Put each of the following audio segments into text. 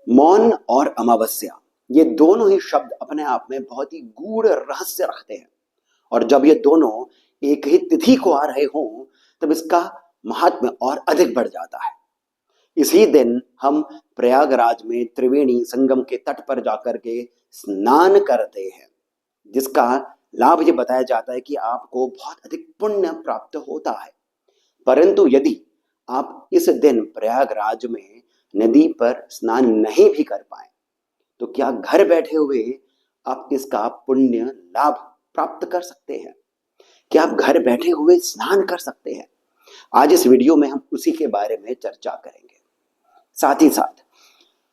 मौन और अमावस्या, ये दोनों ही शब्द अपने आप में बहुत ही गूढ़ रहस्य रखते हैं। और जब ये दोनों एक ही तिथि को आ रहे हों तब इसका महात्म्य और अधिक बढ़ जाता है। इसी दिन हम प्रयागराज में त्रिवेणी संगम के तट पर जाकर के स्नान करते हैं, जिसका लाभ ये बताया जाता है कि आपको बहुत अधिक पुण्य प्राप्त होता है। परंतु यदि आप इस दिन प्रयागराज में नदी पर स्नान नहीं भी कर पाए तो क्या घर बैठे हुए आप इसका पुण्य लाभ प्राप्त कर सकते हैं? क्या आप घर बैठे हुए स्नान कर सकते हैं? आज इस वीडियो में हम उसी के बारे में चर्चा करेंगे। साथ ही साथ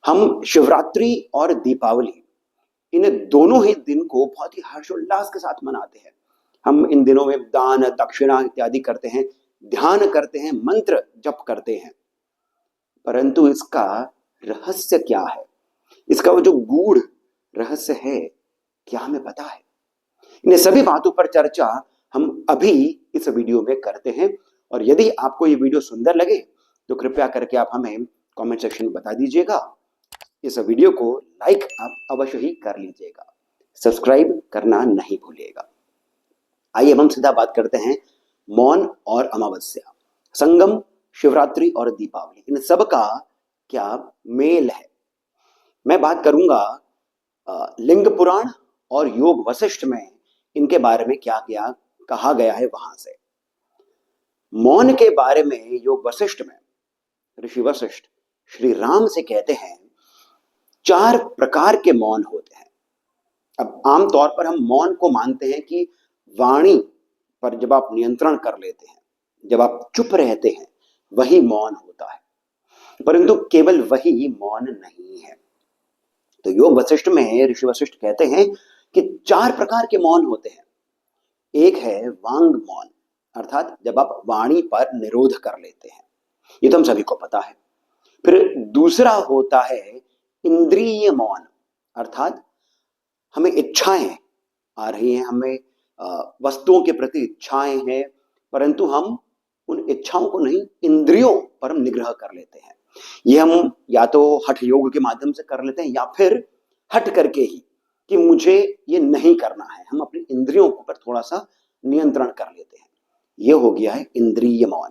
हम शिवरात्रि और दीपावली, इन दोनों ही दिन को बहुत ही हर्षोल्लास के साथ मनाते हैं। हम इन दिनों में दान दक्षिणा इत्यादि करते हैं, ध्यान करते हैं, मंत्र जप करते हैं। परंतु इसका रहस्य क्या है? इसका वो जो गूढ़ रहस्य है, क्या हमें पता है? इन सभी बातों पर चर्चा हम अभी इस वीडियो में करते हैं। और यदि आपको ये वीडियो सुंदर लगे तो कृपया करके आप हमें कमेंट सेक्शन में बता दीजिएगा। इस वीडियो को लाइक आप अवश्य ही कर लीजिएगा, सब्सक्राइब करना नहीं भूलिएगा। आइए हम सीधा बात करते हैं मौन और अमावस्या, संगम, शिवरात्रि और दीपावली, इन सब का क्या मेल है। मैं बात करूंगा लिंग पुराण और योग वशिष्ठ में इनके बारे में क्या क्या कहा गया है। वहां से मौन के बारे में योग वशिष्ठ में ऋषि वशिष्ठ श्री राम से कहते हैं 4 प्रकार के मौन होते हैं। अब आमतौर पर हम मौन को मानते हैं कि वाणी पर जब आप नियंत्रण कर लेते हैं, जब आप चुप रहते हैं, वही मौन होता है। परंतु केवल वही मौन नहीं है। तो योग वशिष्ठ में ऋषि वशिष्ठ कहते हैं कि 4 प्रकार के मौन होते हैं। एक है वांग मौन, अर्थात जब आप वाणी पर निरोध कर लेते हैं, ये तो हम सभी को पता है। फिर दूसरा होता है इंद्रिय मौन, अर्थात हमें इच्छाएं आ रही हैं, हमें वस्तुओं के प्रति इच्छाएं हैं, परंतु हम उन इच्छाओं को नहीं, इंद्रियों पर हम निग्रह कर लेते हैं। ये हम या तो हठ योग के माध्यम से कर लेते हैं या फिर हट करके ही कि मुझे ये नहीं करना है, हम अपनी इंद्रियों पर थोड़ा सा नियंत्रण कर लेते हैं। ये हो गया है इंद्रिय मौन।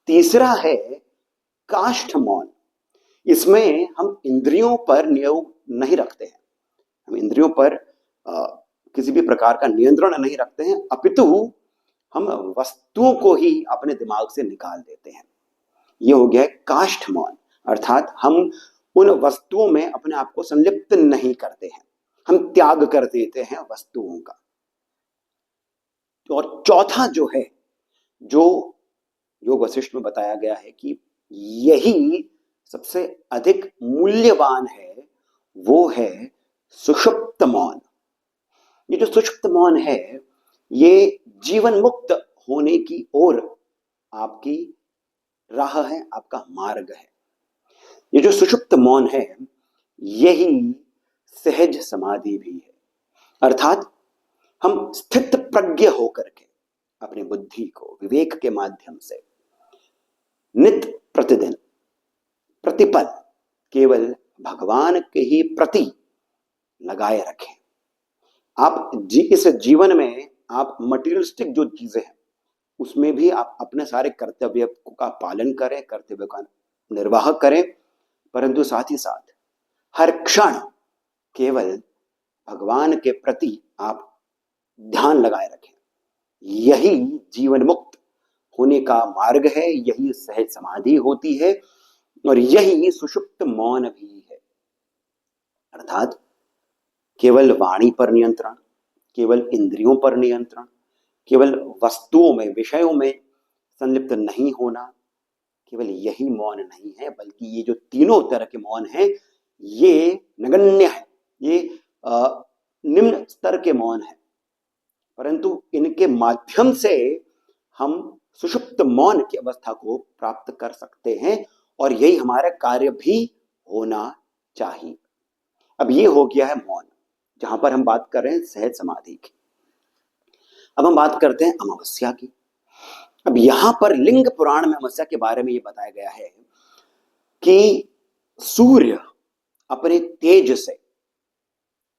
तीसरा है काष्ठ मौन। इसमें हम इंद्रियों पर नियोग नहीं रखते हैं, हम इंद्रियों पर किसी भी प्रकार का नियंत्रण नहीं रखते हैं, अपितु हम वस्तुओं को ही अपने दिमाग से निकाल देते हैं। यह हो गया है काष्ठ मौन, अर्थात हम उन वस्तुओं में अपने आप को संलिप्त नहीं करते हैं, हम त्याग कर देते हैं वस्तुओं का। और चौथा जो है, जो योग वशिष्ठ में बताया गया है कि यही सबसे अधिक मूल्यवान है, वो है सुषुप्त मौन। ये जो सुषुप्त मौन है, ये जीवन मुक्त होने की ओर आपकी राह है, आपका मार्ग है। ये जो सुषुप्त मौन है, यही सहज समाधि भी है, अर्थात हम स्थित प्रज्ञ होकर के अपनी बुद्धि को विवेक के माध्यम से नित प्रतिदिन प्रतिपल केवल भगवान के ही प्रति लगाए रखें। आप इस जीवन में आप मटीरियलिस्टिक जो चीजें हैं उसमें भी आप अपने सारे कर्तव्य का पालन करें, कर्तव्य का निर्वाह करें, परंतु साथ ही साथ हर क्षण केवल भगवान के प्रति आप ध्यान लगाए रखें। यही जीवन मुक्त होने का मार्ग है, यही सहज समाधि होती है और यही सुषुप्त मौन भी है। अर्थात केवल वाणी पर नियंत्रण, केवल इंद्रियों पर नियंत्रण, केवल वस्तुओं में, विषयों में संलिप्त नहीं होना, केवल यही मौन नहीं है, बल्कि ये जो तीनों तरह के मौन हैं, ये नगण्य है, ये निम्न स्तर के मौन है, परंतु इनके माध्यम से हम सुषुप्त मौन की अवस्था को प्राप्त कर सकते हैं और यही हमारा कार्य भी होना चाहिए। अब ये हो गया है मौन, जहां पर हम बात कर रहे हैं सहज समाधि की। अब हम बात करते हैं अमावस्या की। अब यहां पर लिंग पुराण में अमावस्या के बारे में ये बताया गया है कि सूर्य अपने तेज से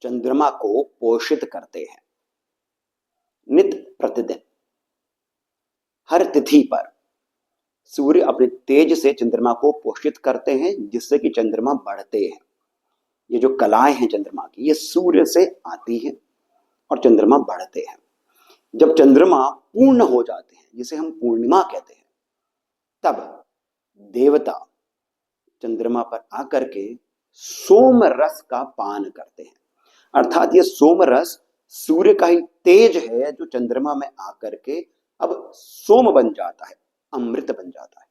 चंद्रमा को पोषित करते हैं। नित प्रतिदिन हर तिथि पर सूर्य अपने तेज से चंद्रमा को पोषित करते हैं, जिससे कि चंद्रमा बढ़ते हैं। ये जो कलाएं हैं चंद्रमा की, ये सूर्य से आती है और चंद्रमा बढ़ते हैं। जब चंद्रमा पूर्ण हो जाते हैं, जिसे हम पूर्णिमा कहते हैं, तब देवता चंद्रमा पर आकर के सोम रस का पान करते हैं। अर्थात ये सोम रस सूर्य का ही तेज है, जो चंद्रमा में आकर के अब सोम बन जाता है, अमृत बन जाता है।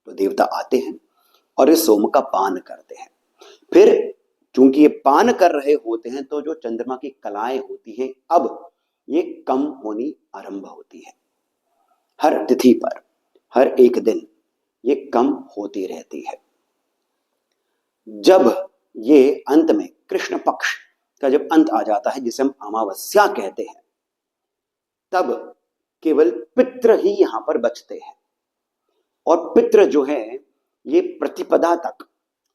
तो देवता आते हैं और इस सोम का पान करते हैं। फिर चूंकि ये पान कर रहे होते हैं, तो जो चंद्रमा की कलाएं होती हैं, अब ये कम होनी आरंभ होती है। हर तिथि पर हर एक दिन ये कम होती रहती है। जब ये अंत में कृष्ण पक्ष का जब अंत आ जाता है, जिसे हम अमावस्या कहते हैं, तब केवल पितृ ही यहां पर बचते हैं। और पितृ जो है, ये प्रतिपदा तक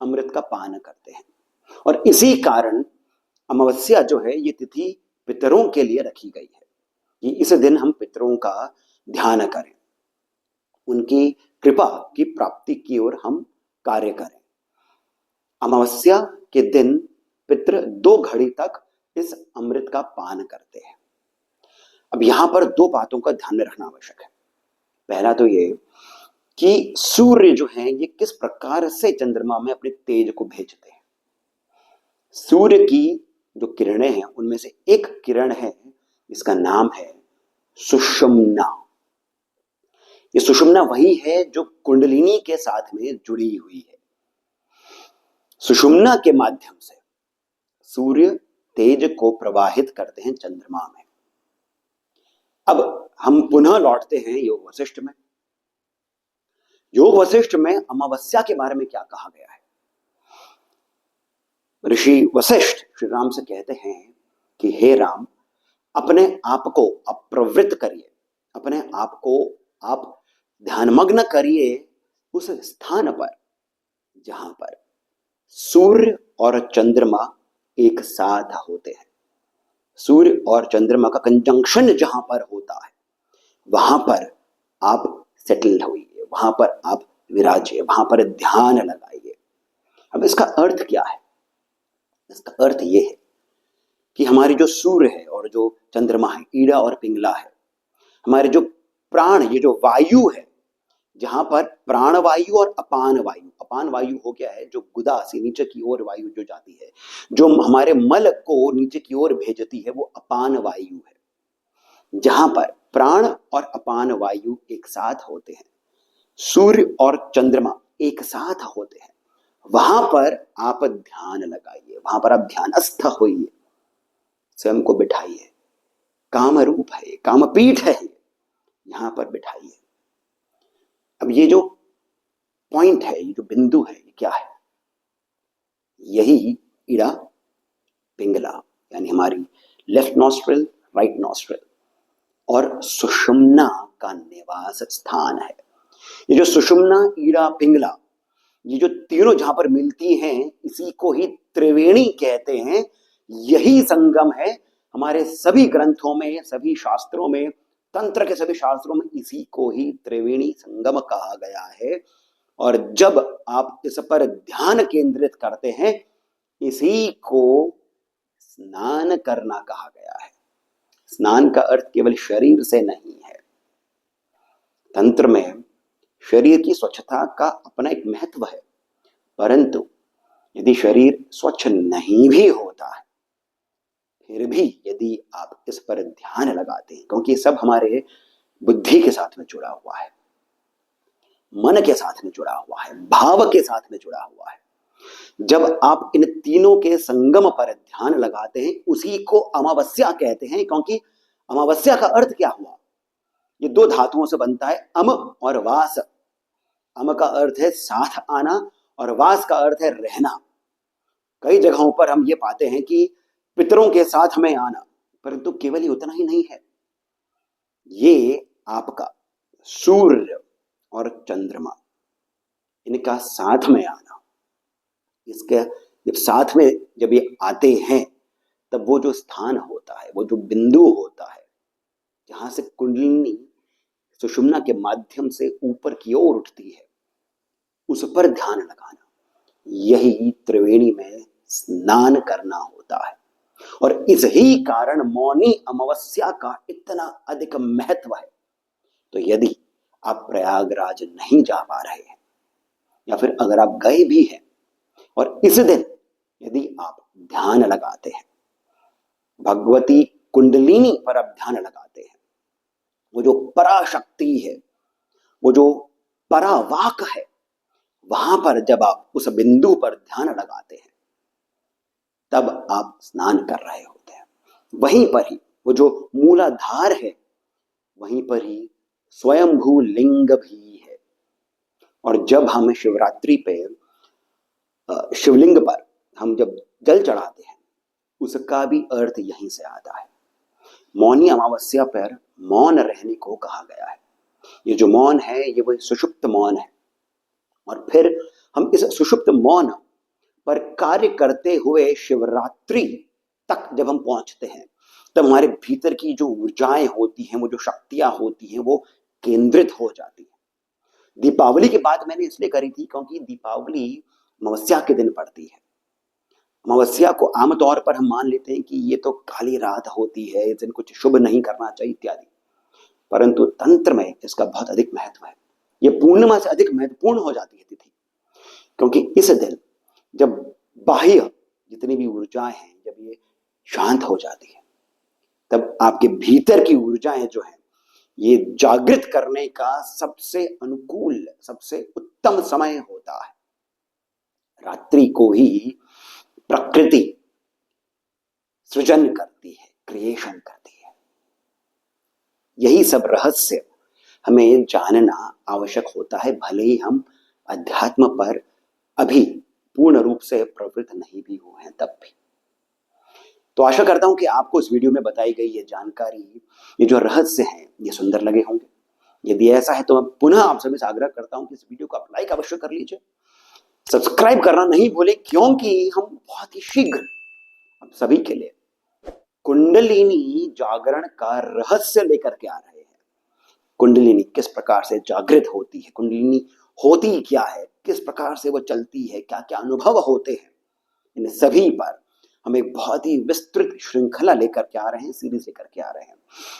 अमृत का पान करते हैं। और इसी कारण अमावस्या जो है, ये तिथि पितरों के लिए रखी गई है कि इस दिन हम पितरों का ध्यान करें, उनकी कृपा की प्राप्ति की ओर हम कार्य करें। अमावस्या के दिन पितृ 2 घड़ी तक इस अमृत का पान करते हैं। अब यहां पर 2 बातों का ध्यान में रखना आवश्यक है। पहला तो ये कि सूर्य जो है, ये किस प्रकार से चंद्रमा में अपने तेज को भेजते हैं। सूर्य की जो किरणें हैं, उनमें से एक किरण है, इसका नाम है सुषुम्ना। ये सुषुम्ना वही है जो कुंडलिनी के साथ में जुड़ी हुई है। सुषुम्ना के माध्यम से सूर्य तेज को प्रवाहित करते हैं चंद्रमा में। अब हम पुनः लौटते हैं योग वशिष्ठ में। योग वशिष्ठ में अमावस्या के बारे में क्या कहा गया है। ऋषि वशिष्ठ श्री राम से कहते हैं कि हे राम, अपने आप को अप्रवृत्त करिए, अपने आप को आप ध्यानमग्न करिए उस स्थान पर जहां पर सूर्य और चंद्रमा एक साथ होते हैं। सूर्य और चंद्रमा का कंजंक्शन जहां पर होता है, वहां पर आप सेटल होइए, वहां पर आप विराजिए, वहां पर ध्यान लगाइए। अब इसका अर्थ क्या है। इसका अर्थ यह है कि हमारी जो सूर्य है और जो चंद्रमा है, ईड़ा और पिंगला है, हमारे जो प्राण, ये जो वायु है, जहां पर प्राण वायु और अपान वायु, अपान वायु हो गया है जो गुदा से नीचे की ओर वायु जो जाती है, जो हमारे मल को नीचे की ओर भेजती है, वो अपान वायु है। जहां पर प्राण और अपान वायु एक साथ होते हैं, सूर्य और चंद्रमा एक साथ होते हैं, वहां पर आप ध्यान लगाइए, वहां पर आप ध्यानस्थ होइए, स्वयं को बिठाइए। काम रूप है, कामपीठ है, यहां पर बिठाइए। अब ये जो पॉइंट है, ये जो बिंदु है, ये क्या है। यही ईड़ा पिंगला, यानी हमारी लेफ्ट नॉस्ट्रिल, राइट नॉस्ट्रिल और सुषुम्ना का निवास स्थान है। ये जो सुषुम्ना, ईड़ा, पिंगला, ये जो तीनों जहां पर मिलती हैं, इसी को ही त्रिवेणी कहते हैं। यही संगम है हमारे सभी ग्रंथों में, सभी शास्त्रों में, तंत्र के सभी शास्त्रों में इसी को ही त्रिवेणी संगम कहा गया है। और जब आप इस पर ध्यान केंद्रित करते हैं, इसी को स्नान करना कहा गया है। स्नान का अर्थ केवल शरीर से नहीं है। तंत्र में शरीर की स्वच्छता का अपना एक महत्व है, परंतु यदि शरीर स्वच्छ नहीं भी होता है, फिर भी यदि आप इस पर ध्यान लगाते हैं, क्योंकि सब हमारे बुद्धि के साथ में जुड़ा हुआ है, मन के साथ में जुड़ा हुआ है, भाव के साथ में जुड़ा हुआ है। जब आप इन तीनों के संगम पर ध्यान लगाते हैं, उसी को अमावस्या कहते हैं। क्योंकि अमावस्या का अर्थ क्या हुआ, ये 2 धातुओं से बनता है, अम और वास। अम का अर्थ है साथ आना और वास का अर्थ है रहना। कई जगहों पर हम ये पाते हैं कि पितरों के साथ में आना, परंतु केवल ही उतना ही नहीं है। ये आपका सूर्य और चंद्रमा, इनका साथ में आना, इसके जब साथ में जब ये आते हैं, तब वो जो स्थान होता है, वो जो बिंदु होता है, जहां से कुंडलिनी सुषुम्ना के माध्यम से ऊपर की ओर उठती है, उस पर ध्यान लगाना, यही त्रिवेणी में स्नान करना होता है। और इस ही कारण मौनी अमावस्या का इतना अधिक महत्व है। तो यदि आप प्रयागराज नहीं जा पा रहे हैं, या फिर अगर आप गए भी हैं और इस दिन यदि आप ध्यान लगाते हैं, भगवती कुंडलिनी पर आप ध्यान लगाते हैं, वो जो पराशक्ति है, वो जो परावाक है, वहां पर जब आप उस बिंदु पर ध्यान लगाते हैं, तब आप स्नान कर रहे होते हैं। वहीं पर ही वो जो मूलाधार है, वहीं पर ही स्वयंभू लिंग भी है। और जब हम शिवरात्रि पे शिवलिंग पर हम जब जल चढ़ाते हैं, उसका भी अर्थ यहीं से आता है। मौनी अमावस्या पर मौन रहने को कहा गया है। ये जो मौन है, ये वही सुषुप्त मौन है। और फिर हम इस सुषुप्त मौन पर कार्य करते हुए शिवरात्रि तक जब हम पहुंचते हैं, तब हमारे भीतर की जो ऊर्जाएं होती हैं, वो जो शक्तियां होती हैं, वो केंद्रित हो जाती है। दीपावली की बात मैंने इसलिए करी थी क्योंकि दीपावली अमावस्या के दिन पड़ती है। अमावस्या को आमतौर पर हम मान लेते हैं कि ये तो काली रात होती है, इस दिन कुछ शुभ नहीं करना चाहिए इत्यादि, परंतु तंत्र में इसका बहुत अधिक महत्व है। ये पूर्णिमा से अधिक महत्वपूर्ण हो जाती है तिथि, क्योंकि इस दिन जब बाह्य जितनी भी ऊर्जाएं हैं, जब ये शांत हो जाती है, तब आपके भीतर की ऊर्जाएं जो है, ये जागृत करने का सबसे अनुकूल, सबसे उत्तम समय होता है। रात्रि को ही प्रकृति सृजन करती है, क्रिएशन करती है। यही सब रहस्य हमें जानना आवश्यक होता है, भले ही हम अध्यात्म पर अभी पूर्ण रूप से प्रवृत्त नहीं भी हुए हैं तब भी। तो आशा करता हूं कि आपको इस वीडियो में बताई गई ये जानकारी, ये जो रहस्य हैं, ये सुंदर लगे होंगे। यदि ऐसा है तो मैं पुनः आप सभी से आग्रह करता हूं कि इस वीडियो को आप लाइक अवश्य कर लीजिए, सब्सक्राइब करना नहीं भूलें, क्योंकि हम बहुत ही शीघ्र आप सभी के लिए कुंडलिनी जागरण का रहस्य लेकर के आ रहे हैं। कुंडलिनी किस प्रकार से जागृत होती है, कुंडलिनी होती क्या है, किस प्रकार से वो चलती है, क्या क्या अनुभव होते हैं, इन सभी पर हम एक बहुत ही विस्तृत श्रृंखला लेकर के आ रहे हैं, सीरीज लेकर के आ रहे हैं।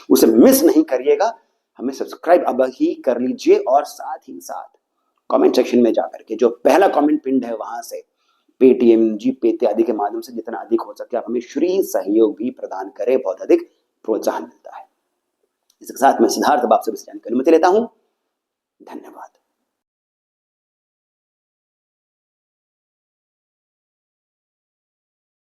उसे मिस नहीं करिएगा। हमें सब्सक्राइब अब ही कर लीजिए, और साथ ही साथ कमेंट सेक्शन में जाकर के जो पहला कमेंट पिंड है, वहां से पेटीएम, जीपे इत्यादि के माध्यम से जितना अधिक हो सके आप हमें श्री सहयोग भी प्रदान करें, बहुत अधिक प्रोत्साहन मिलता है। इसके साथ मैं सिद्धार्थ अब आपसे जानकारी लेता हूं। धन्यवाद।